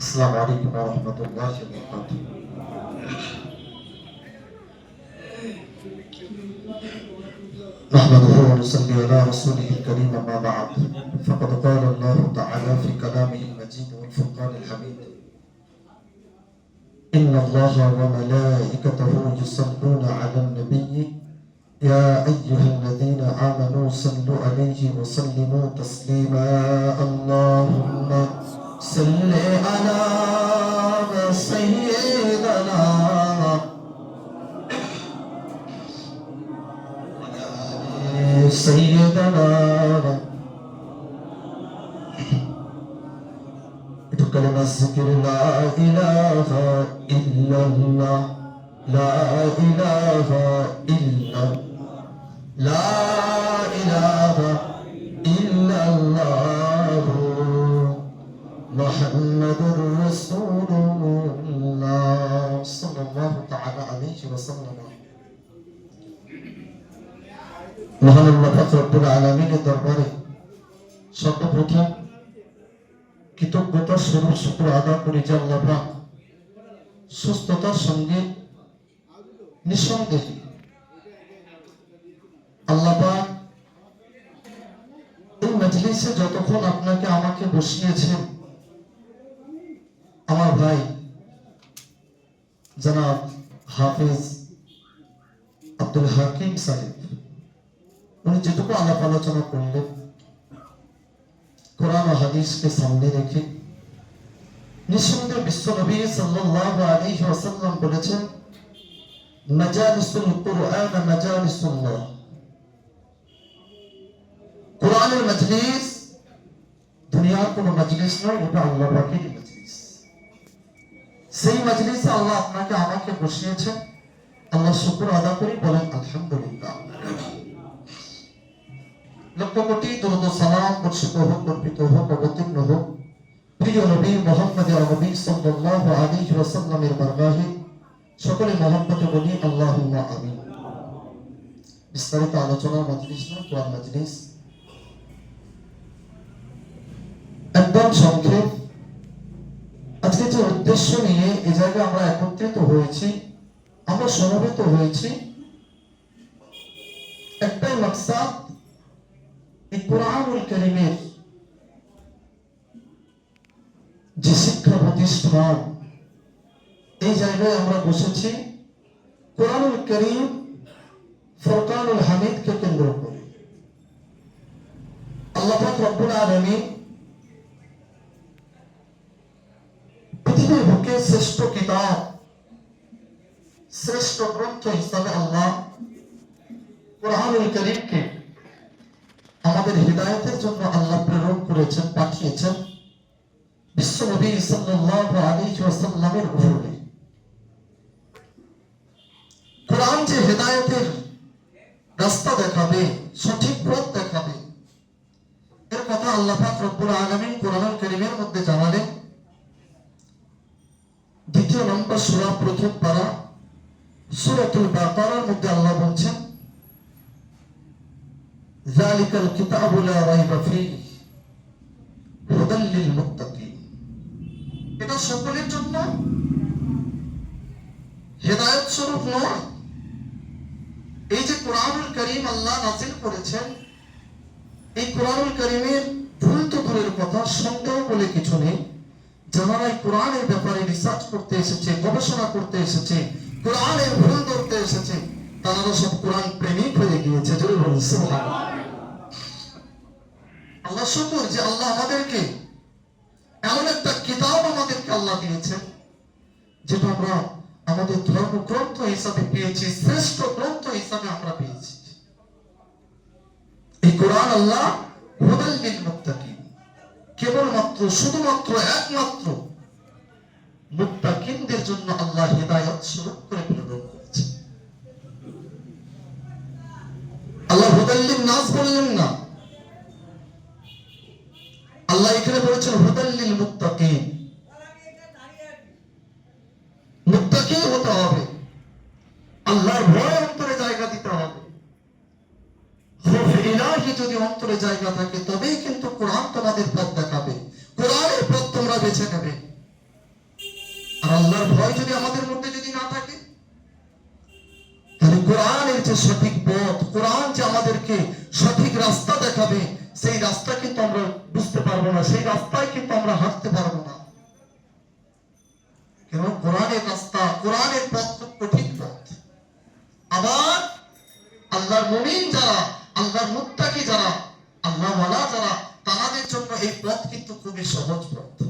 আসসালামু আলাইকুম ওয়া রাহমাতুল্লাহি ওয়া বারাকাতুহু। نحمده ونصلي على رسوله الكريم أما بعد فقد قال الله تعالى في كلامه المجيد والفرقان الحميد إن الله وملائكته يصلون على النبي يا أيها الذين آمنوا صلوا عليه وسلموا تسليما اللهم صل على سيدنا سيدنا كلمة الذكر لا إله إلا الله لا إله إلا لا إله إلا الله محمد رسول الله صلى الله تعالى عليه وسلم মহান আল্লাহ পাক রব্বুল আলামিনের দরবারে সর্বপ্রথম কৃতজ্ঞতার স্বরূপ শুকর আদা করি যে আল্লাহ পাক সুস্থতার সঙ্গে নিঃসন্দেহে আল্লাহ পাক এই মজলিসে যতক্ষণ আপনাকে আমাকে বসিয়েছেন আমার ভাই জনাব হাফেজ আব্দুল হাকিম সাহেব উনি যেটুকু আলাপ আলোচনা করলেন কোরআন ও হাদিসকে সামনে রেখে নিঃসন্দেহে বিশ্বনবী সাল্লাল্লাহু আলাইহি ওয়াসাল্লাম বলেছেন মাজালিসুল কুরআন মাজালিসুল্লাহ কোরআনের মজলিস দুনিয়ার কোনো মজলিস নয়, এটা আল্লাহ পাকের মজলিস। সেই মজলিসে আল্লাহ আপনাকে আমাকে বসিয়েছেন, আল্লাহ শুকর আদা করি, বলেন আলহামদুলিল্লাহ। লক্ষ কোটি দরুদ ও সালাম বর্ষিত হোক, অর্পিত হোক, অবতীর্ণ হোক প্রিয় নবী মুহাম্মদ আরবী সাল্লাল্লাহু আলাইহি ওয়াসাল্লামের বারগাহে। সকলে মহব্বতে বলি আল্লাহুম্মা আমিন। বিস্তারিত আলোচনার মজলিস না, কোরআন মজলিস। একদম সংক্ষেপ, আজকে যে উদ্দেশ্য নিয়ে এই জায়গায় আমরা একত্রিত হয়েছি, আমরা সমবেত হয়েছি, একটাই মাকসাদ, এই কোরআনুল কারীমের যে শিক্ষা প্রতিষ্ঠান, এই জায়গায় আমরা বসেছি কোরআনুল কারীম ফুরকানুল হামিদকে কেন্দ্র করে। আল্লাহ পাক রব্বুল আলামিন পৃথিবীর বুকে শ্রেষ্ঠ কিতাব, শ্রেষ্ঠ গ্রন্থ হিসাবে আল্লাহ কোরআনুল কারীমকে আমাদের হিদায়াতের জন্য আল্লাহ প্রেরণ করেছেন, পাঠিয়েছেন বিশ্বনবী সাল্লাল্লাহু আলাইহি ওয়াসাল্লামের উপরে। কোরআন যে হিদায়াতের রাস্তা দেখাবে, সঠিক পথ দেখাবে, এর কথা আল্লাহ পাক রব্বুল আলামিন কোরআনুল কারীমের মধ্যে জানালেন। 2 নম্বর সূরা, প্রথম পারা, সূরাতুল বাকারার মধ্যে আল্লাহ বলছেন যালিকাল কিতাবু লা রাইবা ফীহি হুদাল লিল মুত্তাকিন। এটা সকলের জন্য হিদায়াত স্বরূপ নয়। এই যে কোরআনুল কারীম আল্লাহ নাযিল করেছেন, এই কোরআনুল কারীমের ভুল তো দূরের কথা, সন্দেহ বলে কিছু নেই। যারা এই কোরআনের ব্যাপারে রিসার্চ করতে এসেছে, গবেষণা করতে এসেছে, কোরআনের ভুল ধরতে এসেছে, তারা সব কোরআন প্রেমিক হয়ে গিয়েছে। জোরে বলুন সুবহানাল্লাহ। আল্লাহ শুকর যে আল্লাহ আমাদেরকে এমন একটা কিতাব আমাদেরকে আল্লাহ দিয়েছেন, যেটা আমরা আমাদের ধর্মগ্রন্থ হিসাবে পেয়েছি, শ্রেষ্ঠ গ্রন্থ হিসাবে আমরা পেয়েছি। এই কোরআন আল্লাহ হুদাল লিল মুত্তাকিন, কেবলমাত্র, শুধুমাত্র, একমাত্র মুত্তাকিনদের জন্য আল্লাহ হিদায়াত স্বরূপ করে প্রেরণ করেছে। আল্লাহ হুদাল লিন নাস বললেন না, আল্লাহ এখানে বলেছেন হুদাল লিল মুত্তাকিন। মুত্তাকি হতে হবে, আল্লাহর ভয় অন্তরে জায়গা দিতে হবে। খৌফ ইলাহি যদি অন্তরে জায়গা থাকে, তবেই কিন্তু কোরআন তোমাদের তোমাদের পথ দেখাবে, কোরআনের পথ তোমরা বেছে নেবে। আর আল্লাহর ভয় যদি আমাদের মধ্যে যদি না থাকে, তাহলে কোরআনের যে সঠিক পথ, কোরআন যে আমাদেরকে সঠিক রাস্তা দেখাবে, সেই রাস্তা কিন্তু আমরা বুঝতে পারবো না, সেই রাস্তায় কিন্তু আমরা হাঁটতে পারবো না। কেন? কোরআনের রাস্তা, কোরআনের পথ খুব কঠিন পথ। আবার আল্লাহর মুমিন যারা, আল্লাহর মুত্তাকি যারা, আল্লাহওয়ালা যারা, তাদের জন্য এই পথ কিন্তু খুবই সহজ পথ।